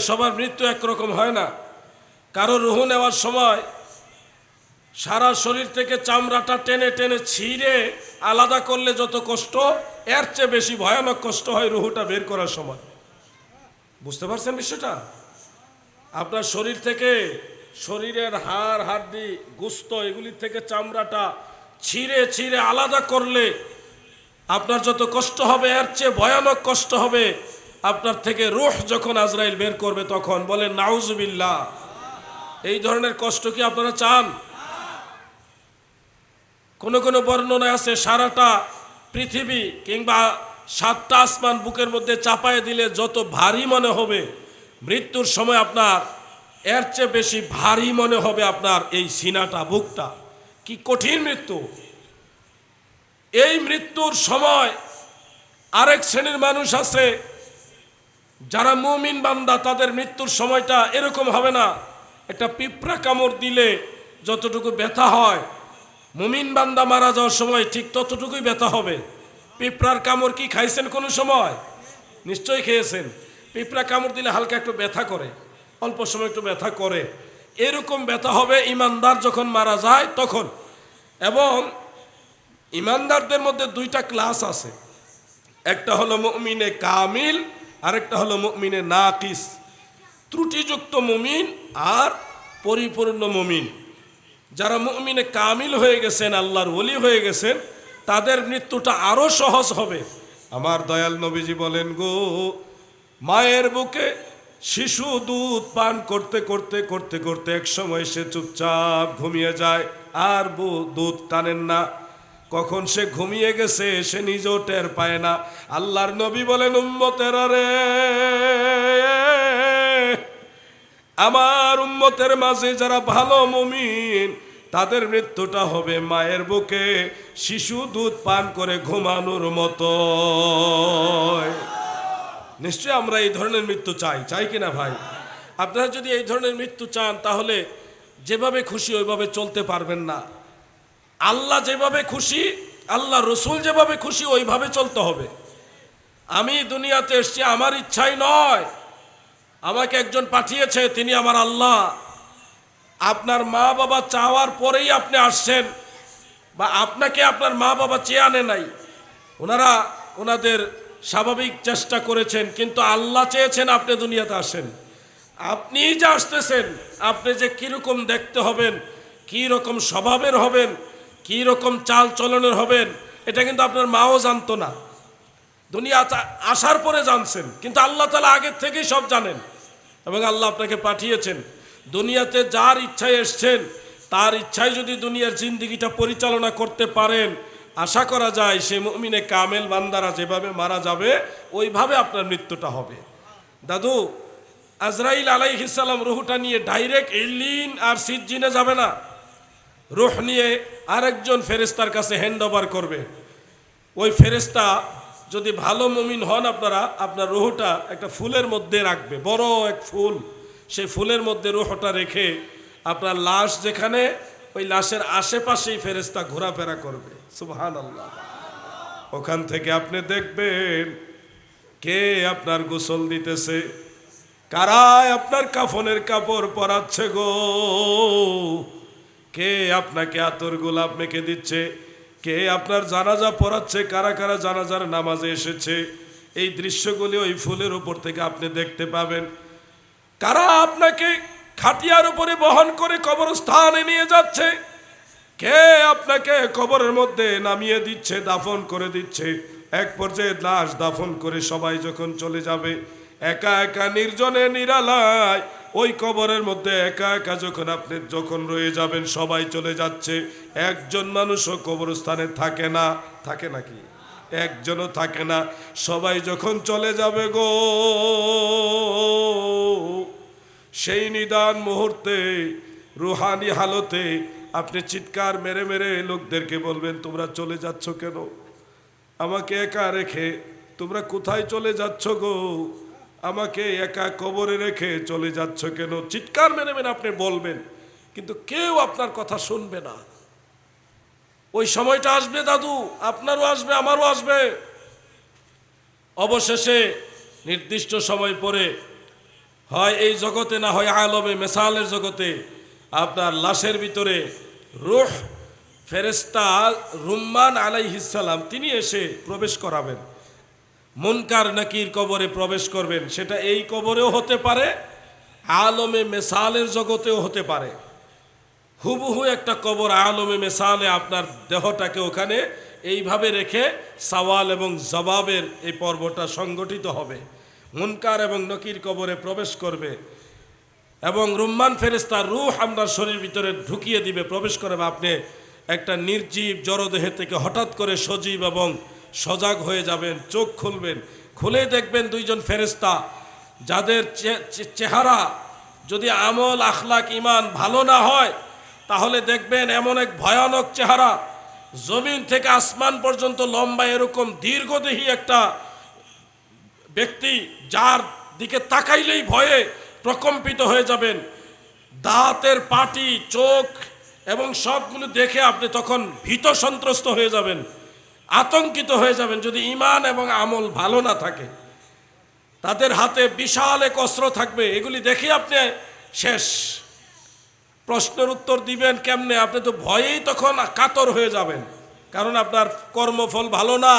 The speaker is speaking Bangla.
সবার মৃত্যু একরকম হয় না। কারো রুহ নেওয়ার সময় সারা শরীর থেকে চামড়াটা টেনে টেনে ছিঁড়ে আলাদা করলে যত কষ্ট, এর চেয়ে বেশি ভয়ানক কষ্ট হয় রুহটা বের করার সময়। বুঝতে পারছেন বিষয়টা? আপনার শরীর থেকে, শরীরের হাড় হাড্ডি গোস্ত এগুলির থেকে চামড়াটা ছিঁড়ে ছিঁড়ে আলাদা করলে আপনার যত কষ্ট হবে, এর চেয়ে ভয়ানক কষ্ট হবে আপনার থেকে রূহ যখন আজরাইল বের করবে তখন। বলেন নাউজুবিল্লাহ। এই ধরনের কষ্ট কি আপনারা চান? কোন কোন বর্ণনা আছে সারাটা পৃথিবী কিংবা 7টা আসমান বুকের মধ্যে চাপায় দিলে যত ভারী মনে হবে, মৃত্যুর সময় আপনার এর চেয়ে বেশি ভারী মনে হবে আপনার এই সিনাটা, বুকটা। কি কঠিন মৃত্যু! এই মৃত্যুর সময় আরেক শ্রেণীর মানুষ আছে যারা মুমিন বান্দা, তাদের মৃত্যুর সময়টা এরকম হবে না। একটা পিঁপড়া কামড় দিলে যতটুকু ব্যথা হয়, মুমিন বান্দা মারা যাওয়ার সময় ঠিক ততটুকুই ব্যথা হবে। পিঁপড়ার কামড় কি খাইছেন কোনো সময়? নিশ্চয়ই খেয়েছেন। পিঁপড়া কামড় দিলে হালকা একটু ব্যথা করে, অল্প সময় একটু ব্যথা করে। এরকম ব্যথা হবে ইমানদার যখন মারা যায় তখন। এবং ইমানদারদের মধ্যে 2টা ক্লাস আছে, একটা হলো মুমিনে কামিল, আরেকটা হলো মুমিনে নাকিস। ত্রুটিযুক্ত মুমিন আর পরিপূর্ণ মুমিন। যারা মুমিনে কামিল হয়ে গেছেন, আল্লাহর ওলি হয়ে গেছেন, তাদের মৃত্যুটা আরো সহজ হবে। আমার দয়াল নবীজি বলেন, গো মায়ের বুকে শিশু দুধ পান করতে করতে করতে করতে এক সময় সে চুপচাপ ঘুমিয়ে যায়, আর দুধ টানেন না। কখন সে ঘুমিয়ে গেছে সে নিজেও টের পায় না। আল্লাহর নবী বলেন, উম্মতেরা রে, আমার উম্মতের মাঝে যারা ভালো মুমিন, তাদের মৃত্যুটা হবে মায়ের বুকে শিশু দুধ পান করে ঘুমানোর মতো। নিশ্চয়ই আমরা এই ধরনের মৃত্যু চাই, চাই কিনা ভাই? আপনারা যদি এই ধরনের মৃত্যু চান তাহলে যেভাবে খুশি ওইভাবে চলতে পারবেন না। আল্লাহ যেভাবে খুশি, আল্লাহ রসুল যেভাবে খুশি ওইভাবে চলতে হবে। আমি দুনিয়াতে এসেছি আমার ইচ্ছাই নয়, আমাকে একজন পাঠিয়েছে, তিনি আমার আল্লাহ। আপনার মা বাবা চাওয়ার পরেই আপনি আসছেন, বা আপনাকে আপনার মা বাবা চেয়ে আনে নাই। ওনারা ওনাদের স্বাভাবিক চেষ্টা করেছেন, কিন্তু আল্লাহ চেয়েছেন আপনি দুনিয়াতে আসেন। আপনি যে আসতেছেন, আপনি যে কীরকম দেখতে হবেন, কী রকম স্বভাবের হবেন, কী রকম চাল চলনের হবেন, এটা কিন্তু আপনার মাও জানতো না। দুনিয়া আসার পরে জানছেন, কিন্তু আল্লাহ তাআলা আগের থেকেই সব জানেন। এবং আল্লাহ আপনাকে পাঠিয়েছেন দুনিয়াতে, যার ইচ্ছায় এসছেন তার ইচ্ছায় যদি দুনিয়ার জিন্দেগিটা পরিচালনা করতে পারেন, আশা করা যায় সে মুমিনে কামেল বান্দারা যেভাবে মারা যাবে ওইভাবে আপনার মৃত্যুটা হবে। দাদু, আজরাইল আলাইহিস সালাম রুহটা নিয়ে ডাইরেক্ট ইল্লিন আর সিজ্জিনে যাবে না, রুহ নিয়ে আরেকজন ফেরেশতার কাছে হ্যান্ড ওভার করবে। ওই ফেরেশতা যদি ভালো মুমিন হন, আপনার রুহটা একটা ফুলের মধ্যে রাখবে, বড় এক ফুল, সেই ফুলের মধ্যে রুহটা রেখে আপনার লাশ যেখানে, ওই লাশের আশেপাশেই ফেরেশতা ঘোরাফেরা করবে। সুবহানাল্লাহ। ওখান থেকে আপনি দেখবেন কে আপনার গোসল দিতেছে, কারায় আপনার কাফনের কাপড় পরাচ্ছে গো, কে আপনাকে আতর গোলাপ মেখে দিচ্ছে, কে আপনার জানাজা পড়াচ্ছে, কারা কারা জানাজার নামাজে এসেছে। এই দৃশ্যগুলি ওই ফুলের উপর থেকে আপনি দেখতে পাবেন। কারা আপনাকে খাটিয়ার উপরে বহন করে কবরস্থানে নিয়ে যাচ্ছে, কে আপনাকে কবরের মধ্যে নামিয়ে দিচ্ছে, দাফন করে দিচ্ছে। এক পর্যায়ে লাশ দাফন করে সবাই যখন চলে যাবে, একা একা নির্জনে নিরালায় ওই কবরের মধ্যে একা একা যখন রয়ে যাবেন, সবাই চলে যাচ্ছে, একজন মানুষও কবরস্থানে থাকে না। থাকে নাকি? একজনও থাকে না। সবাই যখন চলে যাবে গো, সেই নিদান মুহূর্তে রুহানি হালতে আপনি চিৎকার মেরে মেরে লোকদেরকে বলবেন, তোমরা চলে যাচ্ছ কেন? আমাকে একা রেখে তোমরা কোথায় চলে যাচ্ছ গো? আমাকে একা কবরে রেখে চলে যাচ্ছ কেন? চিৎকার মেরে মেরে আপনি বলবেন, কিন্তু কেউ আপনার কথা শুনবে না। ওই সময়টা আসবে দাদু, আপনারও আসবে, আমারও আসবে। অবশেষে নির্দিষ্ট সময় পরে হয় এই জগতে না হয় আলমে মেসালের জগতে আপনার লাশের ভিতরে রূহ ফেরেশতা রুম্মান আলাইহিস সালাম তিনি এসে প্রবেশ করাবেন, মুনকার নাকির কবরে প্রবেশ করবেন। সেটা এই কবরেও হতে পারে, আলমে মেসালের জগতেও হতে পারে। হুবহু একটা কবর আলমে মেসালে আপনার দেহটাকে ওখানে এইভাবে রেখে সওয়াল এবং জবাবের এই পর্বটা সংগঠিত হবে। মুনকার এবং নকির কবরে প্রবেশ করবে এবং রুম্মান ফেরেশতা রূহ আপনার শরীর ভিতরে ঢুকিয়ে দিবে, প্রবেশ করবে। আপনি একটা নির্জীব জড়দেহে থেকে হঠাৎ করে সজীব এবং সজাগ হয়ে যাবেন, চোখ খুলবেন, খুলে দেখবেন দুইজন ফেরেশতা যাদের চেহারা যদি আমল আখলাক ইমান ভালো না হয় তাহলে দেখবেন এমন এক ভয়ানক চেহারা, জমিন থেকে আসমান পর্যন্ত লম্বা এরকম দীর্ঘদেহী একটা ব্যক্তি, যার দিকে তাকাইলেই ভয়ে প্রকম্পিত হয়ে যাবেন। দাঁতের পাটি, চোখ এবং সবগুলো দেখে আপনি তখন ভীত সন্ত্রস্ত হয়ে যাবেন, আতঙ্কিত হয়ে যাবেন যদি ইমান এবং আমল ভালো না থাকে। তাদের হাতে বিশাল এক অস্ত্র থাকবে, এগুলি দেখে আপনি শেষ। প্রশ্নের উত্তর দিবেন কেমনে? আপনি তো ভয়েই তখন কাতর হয়ে যাবেন, কারণ আপনার কর্মফল ভালো না।